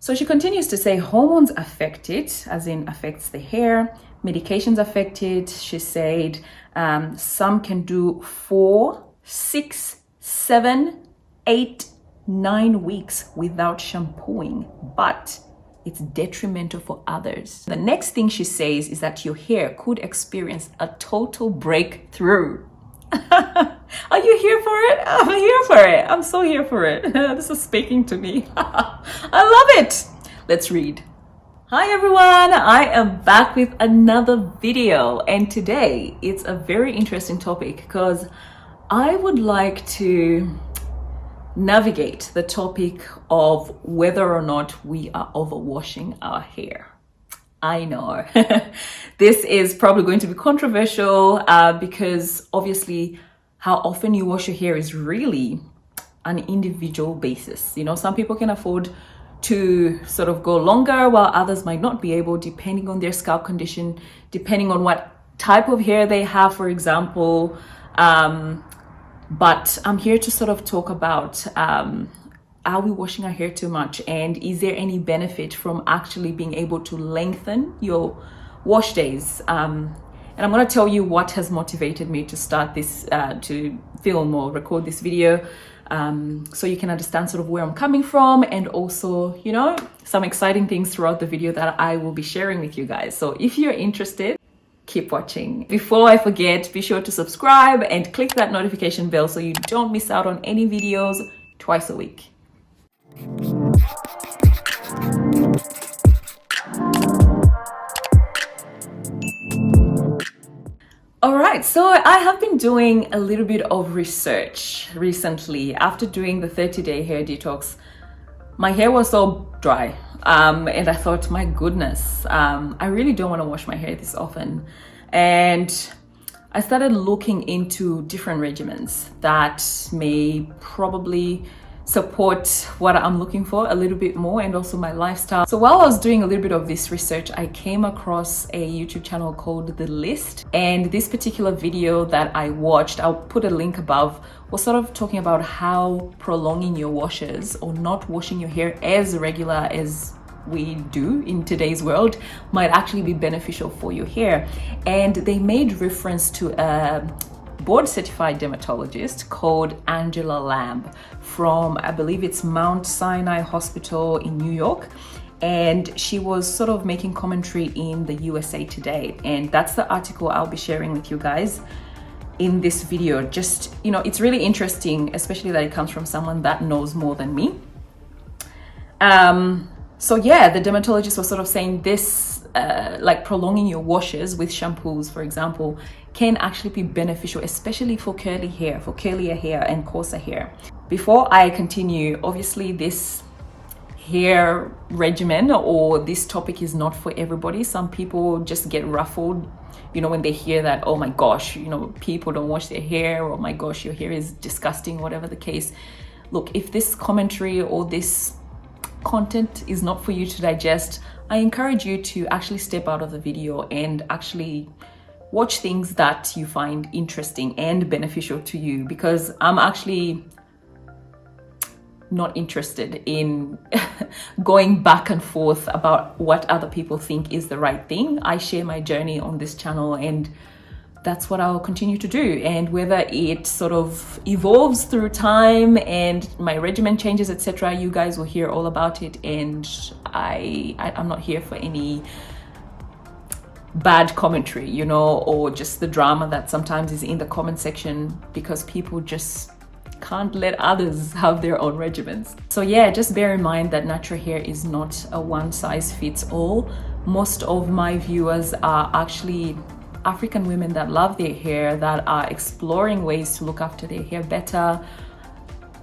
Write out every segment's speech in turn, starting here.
So she continues to say hormones affect it, as in affects the hair, medications affect it. She said some can do 4, 6, 7, 8, 9 weeks without shampooing, but it's detrimental for others. The next thing she says is that your hair could experience a total breakthrough. Are you here for it? I'm here for it. I'm so here for it. This is speaking to me. I love it. Let's read. Hi everyone, I am back with another video, and today it's a very interesting topic because I would like to navigate the topic of whether or not we are overwashing our hair. I know this is probably going to be controversial because obviously how often you wash your hair is really an individual basis. You know, some people can afford to sort of go longer while others might not be able, depending on their scalp condition, depending on what type of hair they have, for example. But I'm here to sort of talk about are we washing our hair too much, and is there any benefit from actually being able to lengthen your wash days? And I'm going to tell you what has motivated me to start this, to film or record this video, so you can understand sort of where I'm coming from, and also, you know, some exciting things throughout the video that I will be sharing with you guys. So if you're interested, keep watching. Before I forget, be sure to subscribe and click that notification bell so you don't miss out on any videos twice a week. All right, so I have been doing a little bit of research recently. After doing the 30-day hair detox, my hair was so dry, and I thought, my goodness, I really don't want to wash my hair this often. And I started looking into different regimens that may probably support what I'm looking for a little bit more, and also my lifestyle. So while I was doing a little bit of this research, I came across a YouTube channel called The List, and this particular video that I watched, I'll put a link above, was sort of talking about how prolonging your washes or not washing your hair as regular as we do in today's world might actually be beneficial for your hair. And they made reference to a board certified dermatologist called Angela Lamb from, I believe it's Mount Sinai Hospital in New York, and she was sort of making commentary in the USA Today, and that's the article I'll be sharing with you guys in this video. Just, you know, it's really interesting, especially that it comes from someone that knows more than me. So yeah, the dermatologist was sort of saying this, like prolonging your washes with shampoos, for example, can actually be beneficial, especially for curly hair, for curlier hair and coarser hair. Before I continue, obviously this hair regimen or this topic is not for everybody. Some people just get ruffled, you know, when they hear that, oh my gosh, you know, people don't wash their hair, or oh my gosh, your hair is disgusting, whatever the case. Look, if this commentary or this content is not for you to digest, I encourage you to actually step out of the video and actually watch things that you find interesting and beneficial to you, because I'm actually not interested in going back and forth about what other people think is the right thing. I share my journey on this channel, and that's what I'll continue to do. And whether it sort of evolves through time and my regimen changes, etc., you guys will hear all about it. And I'm not here for any bad commentary, you know, or just the drama that sometimes is in the comment section, because people just can't let others have their own regimens. So yeah, just bear in mind that natural hair is not a one size fits all. Most of my viewers are actually African women that love their hair, that are exploring ways to look after their hair better.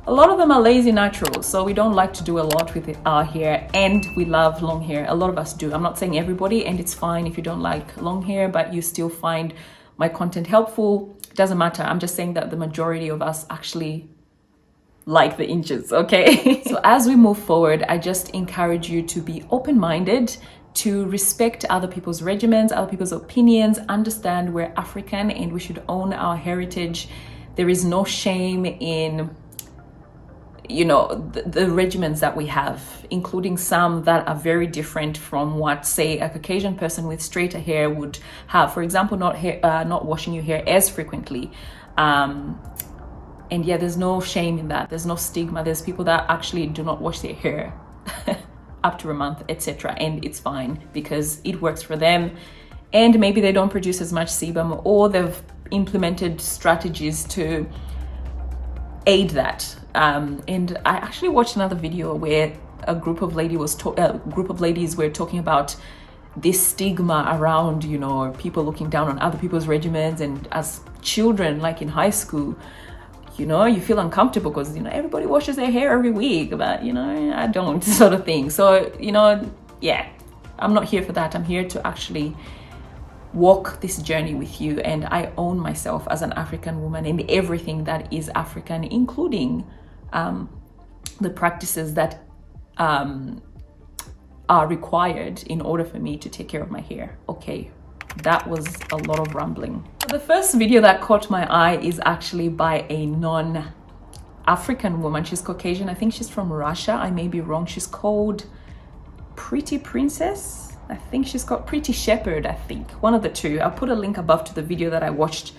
A lot of them are lazy naturals, so we don't like to do a lot with our hair, and we love long hair. A lot of us do. I'm not saying everybody, and it's fine if you don't like long hair, but you still find my content helpful. It doesn't matter. I'm just saying that the majority of us actually like the inches, okay? So as we move forward, I just encourage you to be open-minded, to respect other people's regimens, other people's opinions, understand we're African and we should own our heritage. There is no shame in you know, the regimens that we have, including some that are very different from what, say, a Caucasian person with straighter hair would have. For example, not washing your hair as frequently. And yeah, there's no shame in that. There's no stigma. There's people that actually do not wash their hair up to a month, etc. And it's fine because it works for them. And maybe they don't produce as much sebum, or they've implemented strategies to aid that. And I actually watched another video where a group of ladies were talking about this stigma around, you know, people looking down on other people's regimens. And as children, like in high school, you know, you feel uncomfortable because, you know, everybody washes their hair every week, but, you know, I don't, sort of thing. So, you know, yeah, I'm not here for that. I'm here to actually walk this journey with you, and I own myself as an African woman and everything that is African, including the practices that are required in order for me to take care of my hair. Okay, that was a lot of rambling. The first video that caught my eye is actually by a non-African woman. She's Caucasian. I think she's from Russia. I may be wrong. She's called Pretty Princess. I think she's got Pretty Shepherd, I think. One of the two. I'll put a link above to the video that I watched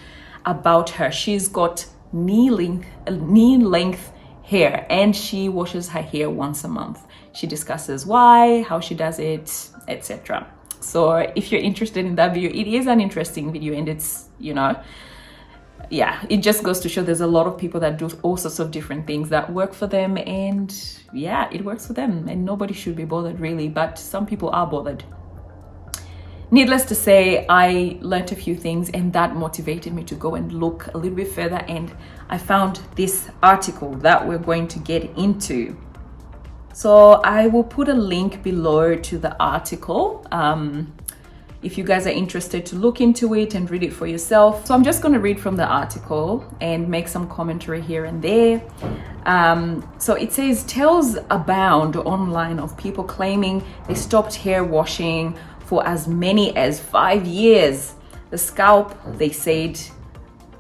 about her. She's got knee-length hair, and she washes her hair once a month. She discusses why, how she does it, etc. So if you're interested in that video, it is an interesting video, and it's, you know, yeah, it just goes to show there's a lot of people that do all sorts of different things that work for them, and yeah, it works for them, and nobody should be bothered really, but some people are bothered. Needless to say, I learned a few things, and that motivated me to go and look a little bit further, and I found this article that we're going to get into. So I will put a link below to the article if you guys are interested to look into it and read it for yourself. So I'm just going to read from the article and make some commentary here and there. So it says, tales abound online of people claiming they stopped hair washing for as many as 5 years. The scalp, they said,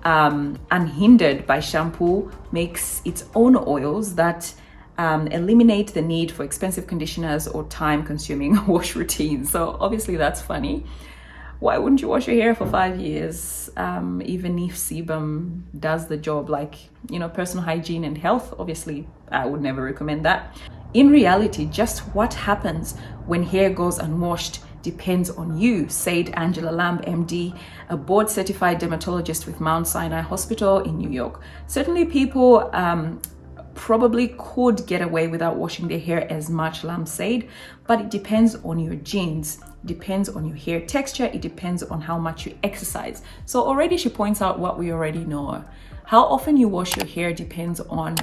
unhindered by shampoo, makes its own oils that eliminate the need for expensive conditioners or time-consuming wash routines. So obviously that's funny. Why wouldn't you wash your hair for 5 years? Even if sebum does the job, like, you know, personal hygiene and health, obviously I would never recommend that. In reality, just what happens when hair goes unwashed depends on you, said Angela Lamb, MD, a board-certified dermatologist with Mount Sinai Hospital in New York. Certainly people probably could get away without washing their hair as much, Lamb said, but it depends on your genes, depends on your hair texture, it depends on how much you exercise. So already she points out what we already know. How often you wash your hair depends on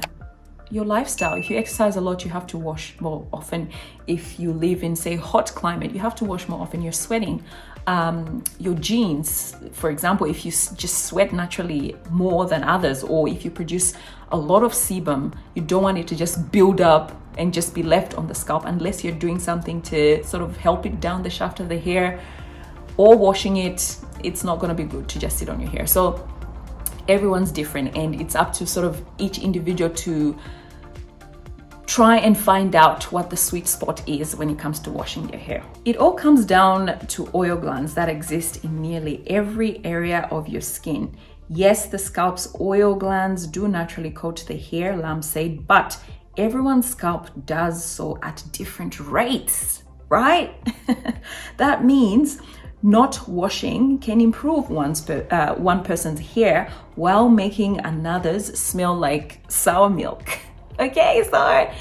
your lifestyle. If you exercise a lot, you have to wash more often. If you live in, say, hot climate, you have to wash more often. You're sweating. Your genes, for example, if you just sweat naturally more than others, or if you produce a lot of sebum, you don't want it to just build up and just be left on the scalp unless you're doing something to sort of help it down the shaft of the hair, or washing it. It's not going to be good to just sit on your hair. So everyone's different, and it's up to sort of each individual to try and find out what the sweet spot is when it comes to washing their hair. It all comes down to oil glands that exist in nearly every area of your skin. Yes, the scalp's oil glands do naturally coat the hair, Lamb said, but everyone's scalp does so at different rates, right? That means not washing can improve one person's hair while making another's smell like sour milk. Okay, so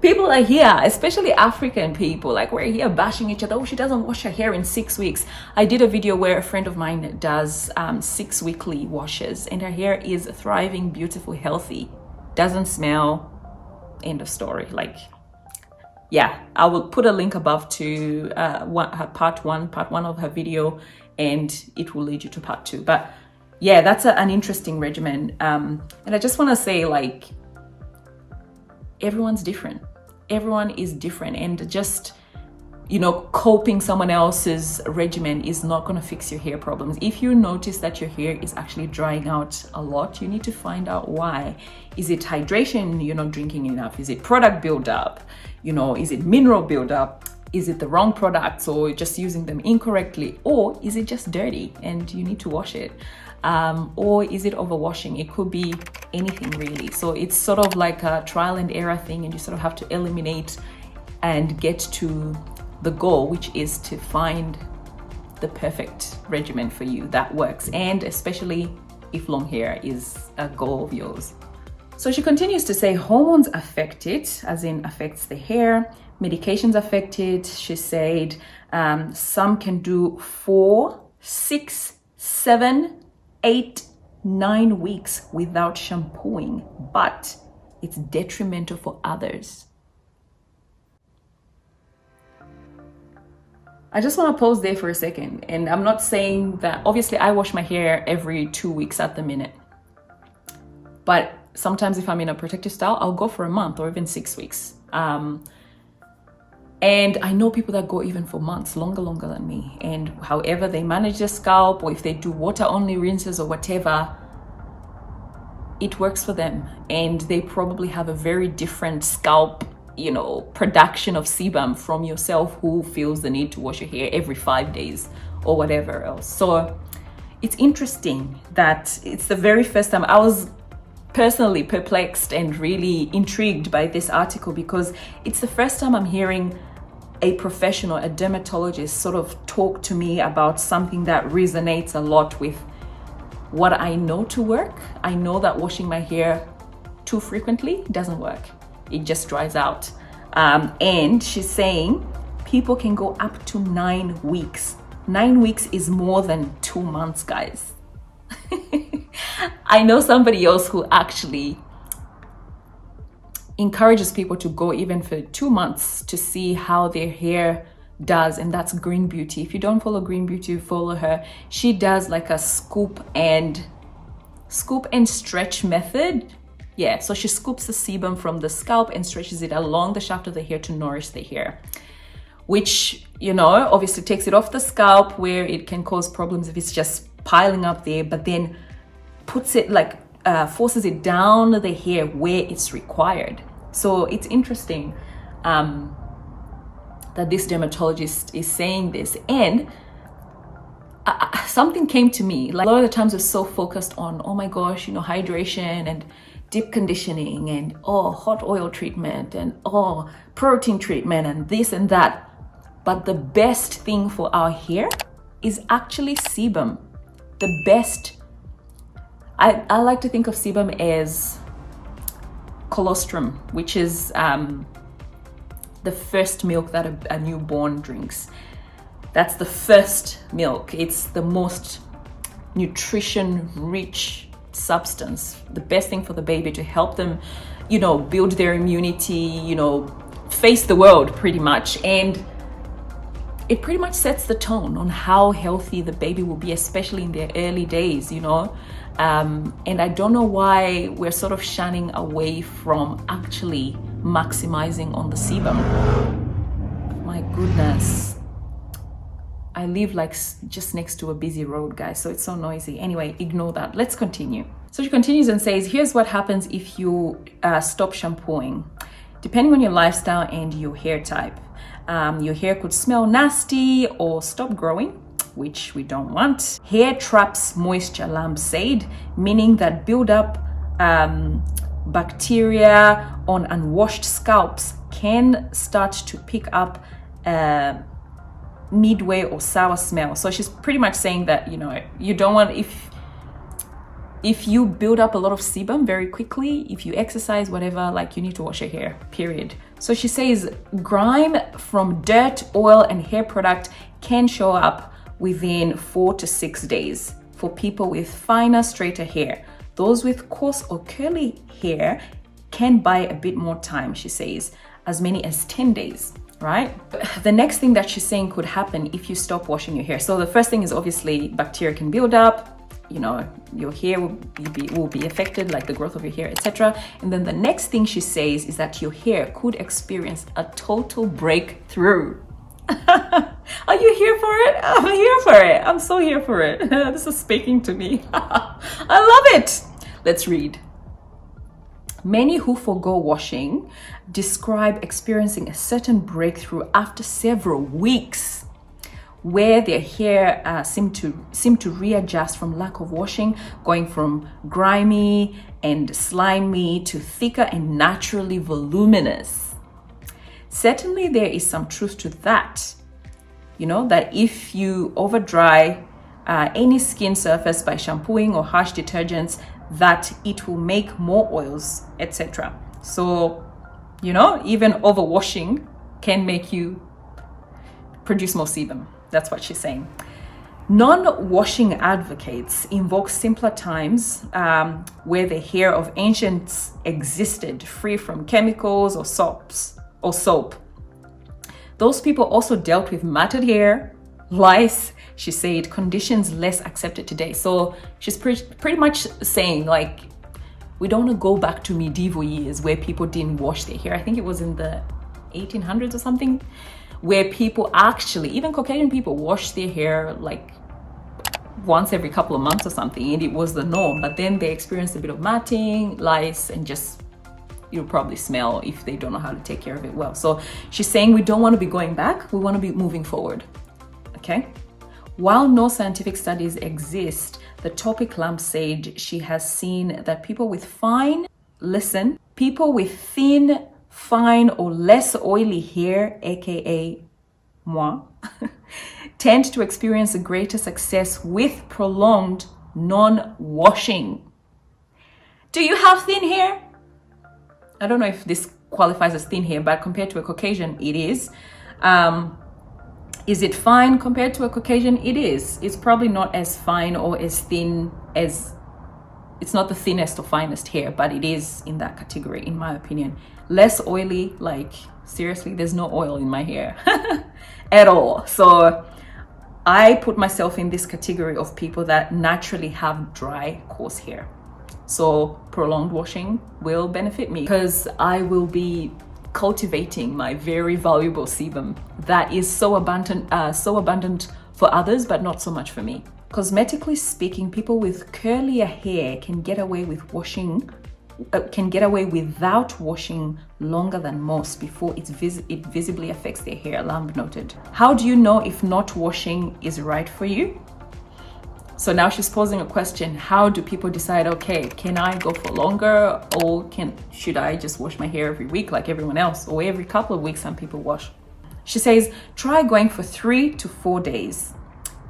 people are here, especially African people, like we're here bashing each other. Oh, she doesn't wash her hair in 6 weeks. I did a video where a friend of mine does 6 weekly washes, and her hair is thriving, beautiful, healthy, doesn't smell, end of story. Like, yeah, I will put a link above to her part one of her video, and it will lead you to part 2. But yeah, that's an interesting regimen. And I just want to say, like, everyone's different. Everyone is different, and just coping someone else's regimen is not going to fix your hair problems. If you notice that your hair is actually drying out a lot, you need to find out why. Is it hydration? You're not drinking enough? Is it product buildup? Is it mineral buildup? Is it the wrong products or just using them incorrectly? Or is it just dirty and you need to wash it? Or is it overwashing? It could be anything really. So it's sort of like a trial and error thing, and you sort of have to eliminate and get to the goal, which is to find the perfect regimen for you that works, and especially if long hair is a goal of yours. So she continues to say hormones affect it, as in affects the hair, medications affect it. She said some can do 4, 6, 7, 8, 9 weeks without shampooing, but it's detrimental for others. I just want to pause there for a second. And I'm not saying that, obviously I wash my hair every 2 weeks at the minute. But sometimes if I'm in a protective style, I'll go for a month or even 6 weeks. And I know people that go even for months, longer than me. And however they manage their scalp, or if they do water only rinses or whatever, it works for them. And they probably have a very different scalp production of sebum from yourself, who feels the need to wash your hair every 5 days or whatever else. So it's interesting that it's the very first time I was personally perplexed and really intrigued by this article, because it's the first time I'm hearing a professional, a dermatologist, sort of talk to me about something that resonates a lot with what I know to work. I know that washing my hair too frequently doesn't work. It just dries out. And she's saying people can go up to 9 weeks. 9 weeks is more than 2 months, guys. I know somebody else who actually encourages people to go even for 2 months to see how their hair does, and that's Green Beauty. If you don't follow Green Beauty, follow her. She does like a scoop and stretch method. Yeah, so she scoops the sebum from the scalp and stretches it along the shaft of the hair to nourish the hair, which, obviously takes it off the scalp where it can cause problems if it's just piling up there, but then puts it forces it down the hair where it's required. So it's interesting that this dermatologist is saying this. And something came to me. Like, a lot of the times we're so focused on, oh my gosh, hydration and deep conditioning and hot oil treatment and protein treatment and this and that. But the best thing for our hair is actually sebum. The best, I like to think of sebum as colostrum, which is the first milk that a newborn drinks. That's the first milk. It's the most nutrition rich substance, the best thing for the baby to help them, build their immunity, face the world pretty much. And it pretty much sets the tone on how healthy the baby will be, especially in their early days, and I don't know why we're sort of shunning away from actually maximizing on the sebum. My goodness. I live just next to a busy road, guys, so it's so noisy. Anyway, ignore that. Let's continue. So she continues and says, here's what happens if you stop shampooing. Depending on your lifestyle and your hair type, your hair could smell nasty or stop growing, which we don't want. Hair traps moisture, Lamb said, meaning that build-up bacteria on unwashed scalps can start to pick up midway or sour smell. So she's pretty much saying that, you don't want, if you build up a lot of sebum very quickly, if you exercise, whatever, you need to wash your hair, period. So she says grime from dirt, oil, and hair product can show up within 4 to 6 days for people with finer, straighter hair. Those with coarse or curly hair can buy a bit more time, she says, as many as 10 days. Right? The next thing that she's saying could happen if you stop washing your hair. So the first thing is obviously bacteria can build up, your hair will be affected, like the growth of your hair, etc. And then the next thing she says is that your hair could experience a total breakthrough. Are you here for it? I'm here for it. I'm so here for it. This is speaking to me. I love it. Let's read. Many who forgo washing describe experiencing a certain breakthrough after several weeks, where their hair seem to readjust from lack of washing, going from grimy and slimy to thicker and naturally voluminous. Certainly there is some truth to that. You know, that if you over dry any skin surface by shampooing or harsh detergents, that it will make more oils, etc. So, you know, even overwashing can make you produce more sebum. That's what she's saying. Non-washing advocates invoke simpler times where the hair of ancients existed free from chemicals or soap. Those people also dealt with matted hair, lice, she said, conditions less accepted today. So she's pretty much saying, like, we don't want to go back to medieval years where people didn't wash their hair. I think it was in the 1800s or something, where people actually, even Caucasian people, wash their hair like once every couple of months or something, and it was the norm. But then they experienced a bit of matting, lice, and just, you'll probably smell if they don't know how to take care of it well. So she's saying we don't want to be going back, we want to be moving forward. Okay? While no scientific studies exist, the topic lamp said she has seen that people with thin, fine or less oily hair, aka moi, tend to experience a greater success with prolonged non-washing. Do you have thin hair? I don't know if this qualifies as thin hair, but compared to a Caucasian, it is. Is it fine compared to a Caucasian? It is. It's probably not as fine or as thin as, it's not the thinnest or finest hair, but it is in that category, in my opinion. Less oily, like seriously, there's no oil in my hair at all. So I put myself in this category of people that naturally have dry, coarse hair. So prolonged washing will benefit me because I will be cultivating my very valuable sebum that is so abundant for others, but not so much for me. Cosmetically speaking, people with curlier hair can get away with washing, can get away without washing longer than most before it visibly affects their hair, Lamb noted. How do you know if not washing is right for you? So now she's posing a question. How do people decide, okay, can I go for longer, or should I just wash my hair every week like everyone else, or every couple of weeks some people wash? She says, try going for 3 to 4 days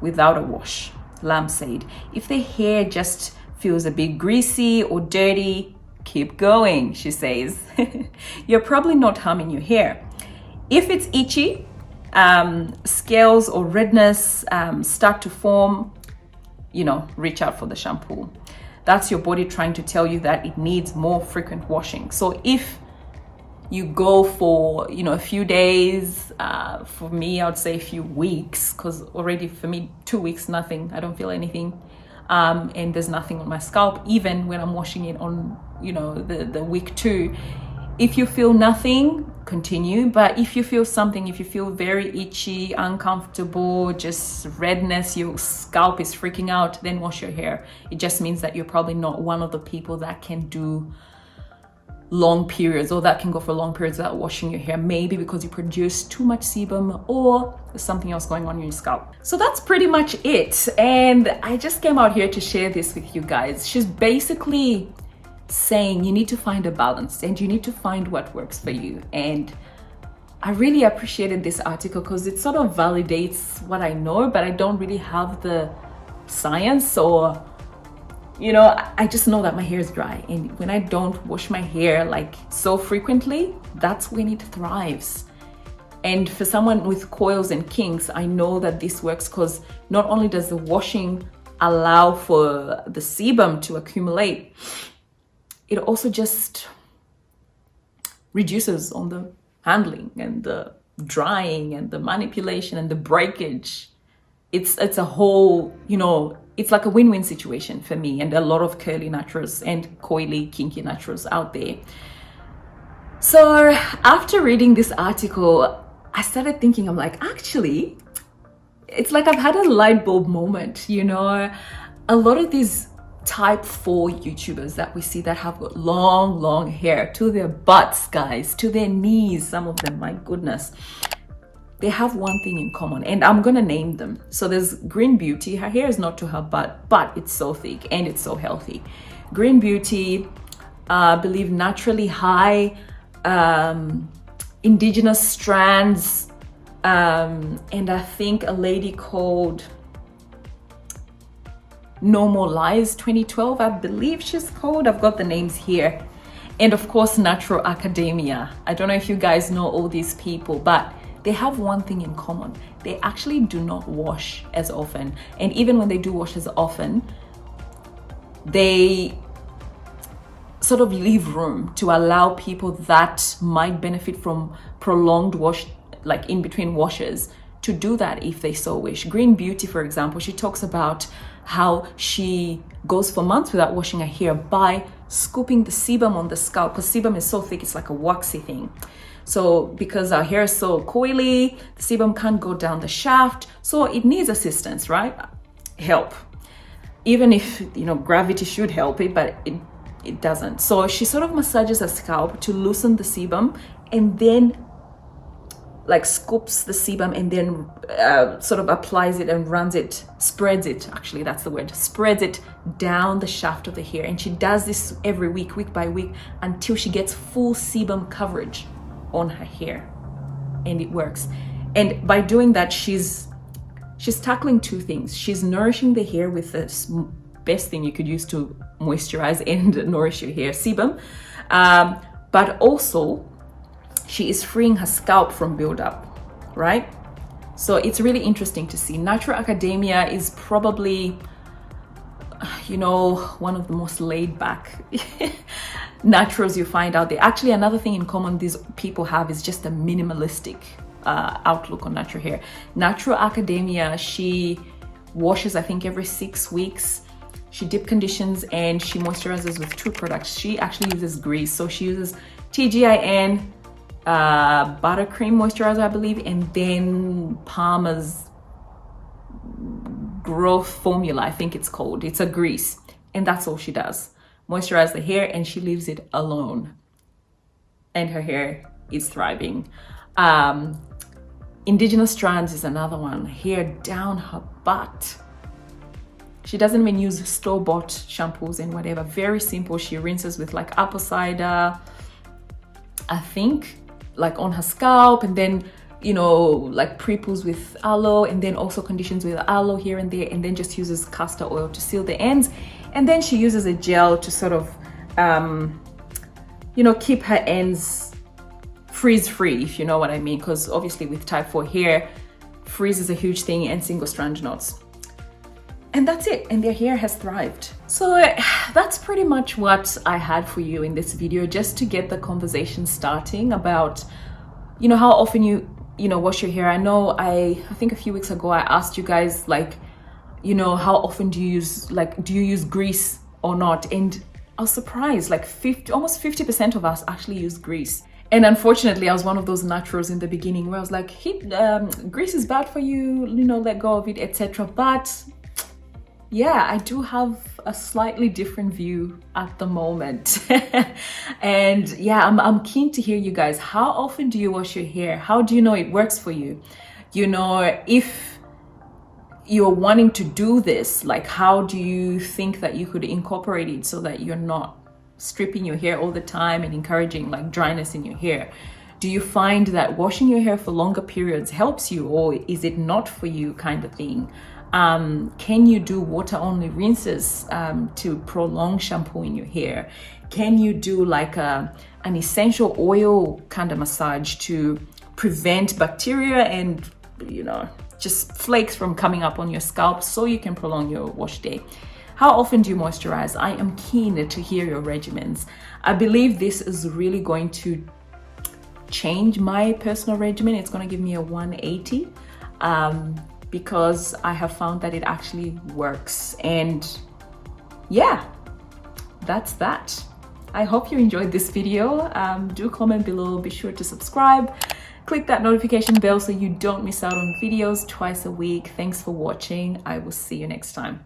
without a wash, Lamb said. If the hair just feels a bit greasy or dirty, keep going, she says. You're probably not harming your hair. If it's itchy, scales or redness start to form, you know, reach out for the shampoo. That's your body trying to tell you that it needs more frequent washing. So if you go for, you know, a few days, for me, I would say a few weeks, because already for me, 2 weeks, nothing, I don't feel anything. And there's nothing on my scalp, even when I'm washing it on, you know, the week 2. If you feel nothing, continue. But if you feel something, if you feel very itchy, uncomfortable, just redness, your scalp is freaking out, then wash your hair. It just means that you're probably not one of the people that can do long periods, or that can go for long periods without washing your hair, maybe because you produce too much sebum or there's something else going on in your scalp. So that's pretty much it. And I just came out here to share this with you guys. She's basically saying you need to find a balance and you need to find what works for you. And I really appreciated this article because it sort of validates what I know, but I don't really have the science, or, you know, I just know that my hair is dry, and when I don't wash my hair like so frequently, that's when it thrives. And for someone with coils and kinks, I know that this works because not only does the washing allow for the sebum to accumulate, it also just reduces on the handling and the drying and the manipulation and the breakage. It's a whole, you know, it's like a win-win situation for me and a lot of curly naturals and coily, kinky naturals out there. So after reading this article, I started thinking, I'm like, actually, it's like I've had a light bulb moment, you know. A lot of these type 4 YouTubers that we see that have got long hair to their butts, guys, to their knees, some of them, my goodness, they have one thing in common, and I'm gonna name them. So there's Green Beauty. Her hair is not to her butt, but it's so thick and it's so healthy. Green Beauty, I believe Naturally High, Indigenous Strands, and I think a lady called No More Lies 2012, I believe she's called. I've got the names here. And of course, Natural Academia. I don't know if you guys know all these people, but they have one thing in common. They actually do not wash as often. And even when they do wash as often, they sort of leave room to allow people that might benefit from prolonged wash, like in between washes, to do that if they so wish. Green Beauty, for example, she talks about how she goes for months without washing her hair by scooping the sebum on the scalp, because sebum is so thick, it's like a waxy thing. So because our hair is so coily, the sebum can't go down the shaft, so it needs assistance, right? Help. Even if, you know, gravity should help it, but it doesn't. So she sort of massages her scalp to loosen the sebum, and then like scoops the sebum, and then sort of applies it and runs it, spreads it, actually that's the word, spreads it down the shaft of the hair. And she does this every week, week by week, until she gets full sebum coverage on her hair, and it works. And by doing that, she's tackling two things. She's nourishing the hair with the best thing you could use to moisturize and nourish your hair, sebum, but also she is freeing her scalp from buildup, right? So it's really interesting to see. Natural Academia is probably, you know, one of the most laid back naturals you find out there. Actually, another thing in common these people have is just a minimalistic outlook on natural hair. Natural Academia, she washes, I think, every 6 weeks. She deep conditions and she moisturizes with 2 products. She actually uses grease. So she uses TGIN, buttercream moisturizer, I believe, and then Palmer's growth formula, I think it's called. It's a grease, and that's all she does. Moisturize the hair, and she leaves it alone, and her hair is thriving. Indigenous Strands is another one. Hair down her butt. She doesn't even use store-bought shampoos and whatever. Very simple. She rinses with like apple cider, I think, like on her scalp, and then, you know, like pre-pools with aloe, and then also conditions with aloe here and there, and then just uses castor oil to seal the ends. And then she uses a gel to sort of, you know, keep her ends freeze-free, if you know what I mean, because obviously with type 4 hair, freeze is a huge thing, and single strand knots. And that's it, and their hair has thrived. So that's pretty much what I had for you in this video, just to get the conversation starting about, you know, how often you wash your hair. I know I think a few weeks ago I asked you guys, like, you know, how often do you use grease or not? And I was surprised, like almost 50% of us actually use grease. And unfortunately, I was one of those naturals in the beginning where I was like, grease is bad for you, you know, let go of it, etc. But yeah, I do have a slightly different view at the moment. And yeah, I'm keen to hear you guys. How often do you wash your hair? How do you know it works for you? You know, if you're wanting to do this, like, how do you think that you could incorporate it so that you're not stripping your hair all the time and encouraging like dryness in your hair? Do you find that washing your hair for longer periods helps you, or is it not for you, kind of thing? Can you do water only rinses to prolong shampoo in your hair? Can you do like an essential oil kind of massage to prevent bacteria and, you know, just flakes from coming up on your scalp so you can prolong your wash day? How often do you moisturize? I am keen to hear your regimens. I believe this is really going to change my personal regimen. It's going to give me a 180. Because I have found that it actually works. And yeah, that's that. I hope you enjoyed this video. Do comment below, be sure to subscribe, Click that notification bell so you don't miss out on videos twice a week. Thanks for watching. I will see you next time.